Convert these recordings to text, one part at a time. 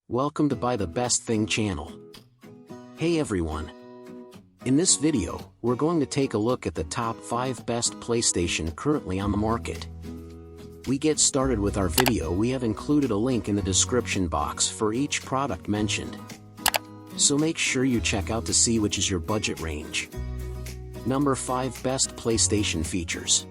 Welcome to Buy the Best Thing channel. Hey everyone. In this video, we're going to take a look at the top 5 best PlayStation currently on the market. We get started with our video. We have included a link in the description box for each product mentioned. So make sure you check out to see which is your budget range. Number 5 Best PlayStation Features.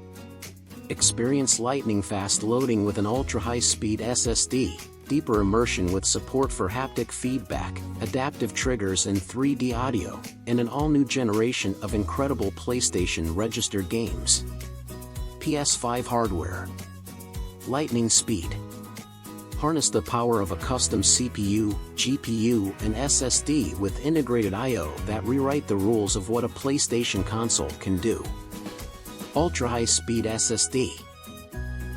Experience lightning fast loading with an ultra-high-speed SSD, deeper immersion with support for haptic feedback, adaptive triggers and 3D audio, and an all-new generation of incredible PlayStation registered games. PS5 hardware. Lightning speed. Harness the power of a custom CPU, GPU, and SSD with integrated I/O that rewrite the rules of what a PlayStation console can do. Ultra-high-speed SSD.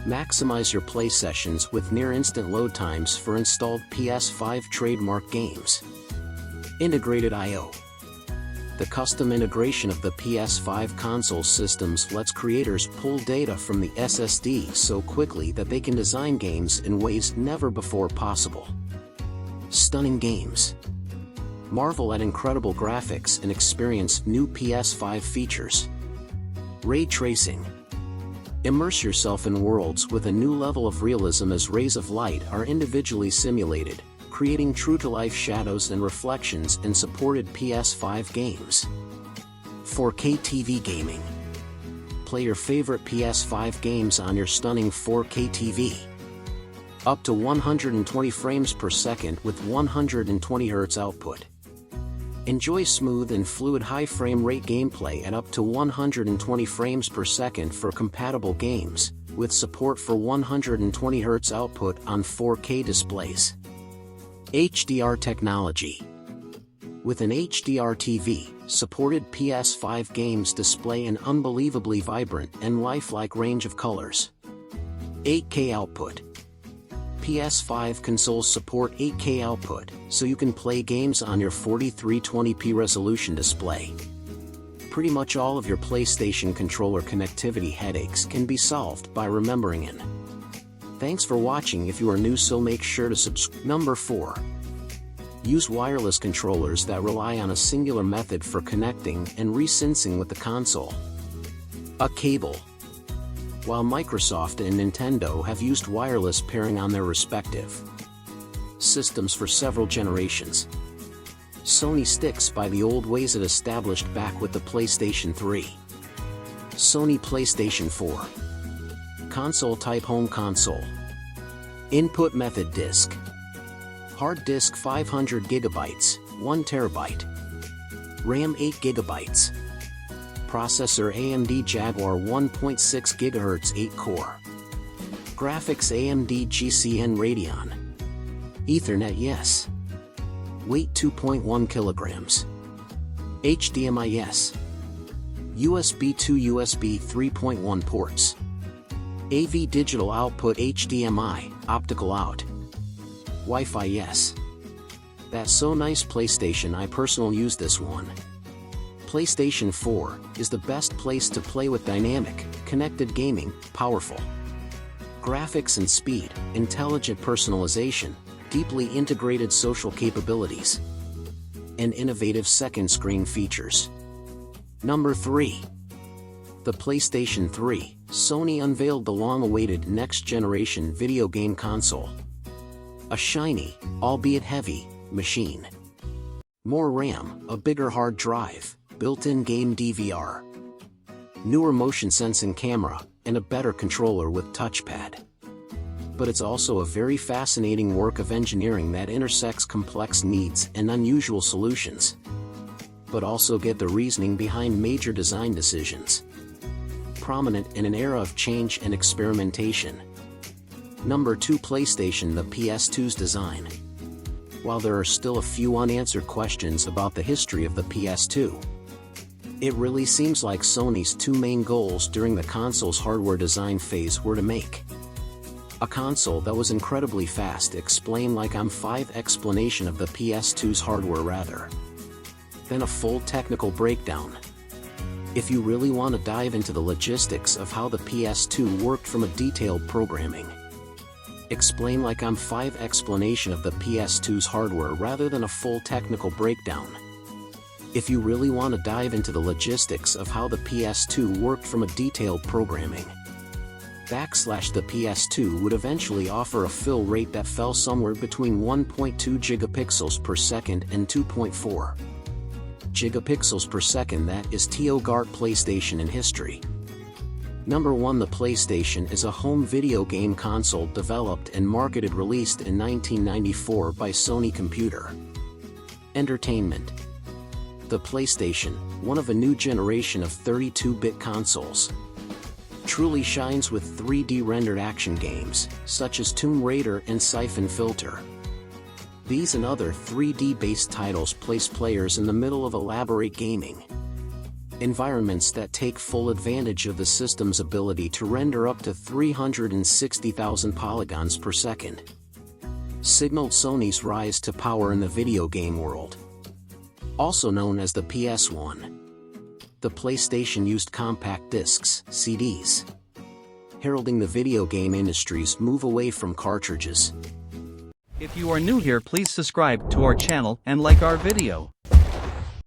Maximize your play sessions with near-instant load times for installed PS5 trademark games. Integrated I/O. The custom integration of the PS5 console systems lets creators pull data from the SSD so quickly that they can design games in ways never before possible. Stunning games. Marvel at incredible graphics and experience new PS5 features. Ray tracing. Immerse yourself in worlds with a new level of realism as rays of light are individually simulated, creating true-to-life shadows and reflections in supported PS5 games. 4K TV gaming. Play your favorite PS5 games on your stunning 4K TV. Up to 120 frames per second with 120 Hz output. Enjoy smooth and fluid high frame rate gameplay at up to 120 frames per second for compatible games, with support for 120 Hz output on 4K displays. HDR technology. With an HDR TV, supported PS5 games display an unbelievably vibrant and lifelike range of colors. 8K output. PS5 consoles support 8K output, so you can play games on your 4320p resolution display. Pretty much all of your PlayStation controller connectivity headaches can be solved by remembering it. Thanks for watching. If you are new, so make sure to subscribe. Number 4. Use wireless controllers that rely on a singular method for connecting and resyncing with the console. A cable. While Microsoft and Nintendo have used wireless pairing on their respective systems for several generations, Sony sticks by the old ways it established back with the PlayStation 3. Sony PlayStation 4. Console type home console. Input method disk. Hard disk 500 GB, 1 TB. RAM 8 GB. Processor AMD Jaguar 1.6 GHz 8-core. Graphics AMD GCN Radeon. Ethernet yes. Weight 2.1 kilograms. HDMI yes. USB 2 USB 3.1 ports. AV digital output HDMI, optical out. Wi-Fi yes. That's so nice PlayStation. I personally use this one. PlayStation 4 is the best place to play with dynamic, connected gaming, powerful graphics and speed, intelligent personalization, deeply integrated social capabilities, and innovative second screen features. Number 3. The PlayStation 3. Sony unveiled the long-awaited next-generation video game console. A shiny, albeit heavy, machine. More RAM, a bigger hard drive, built-in game DVR, newer motion-sensing camera, and a better controller with touchpad. But it's also a very fascinating work of engineering that intersects complex needs and unusual solutions, but also get the reasoning behind major design decisions. Prominent in an era of change and experimentation. Number 2 PlayStation. The PS2's design. While there are still a few unanswered questions about the history of the PS2, it really seems like Sony's two main goals during the console's hardware design phase were to make a console that was incredibly fast. Explain like I'm 5 explanation of the PS2's hardware rather than a full technical breakdown. If you really want to dive into the logistics of how the PS2 worked from a detailed programming Explain like I'm 5 explanation of the PS2's hardware rather than a full technical breakdown. If you really want to dive into the logistics of how the PS2 worked from a detailed programming, the PS2 would eventually offer a fill rate that fell somewhere between 1.2 gigapixels per second and 2.4 gigapixels per second. That is TOGART PlayStation in history. Number 1. The PlayStation is a home video game console developed and released in 1994 by Sony Computer Entertainment. The PlayStation, one of a new generation of 32-bit consoles, truly shines with 3D rendered action games, such as Tomb Raider and Siphon Filter. These and other 3D-based titles place players in the middle of elaborate gaming environments that take full advantage of the system's ability to render up to 360,000 polygons per second. Signaled Sony's rise to power in the video game world. Also known as the PS1. The PlayStation used compact discs, CDs, heralding the video game industry's move away from cartridges. If you are new here, please subscribe to our channel and like our video.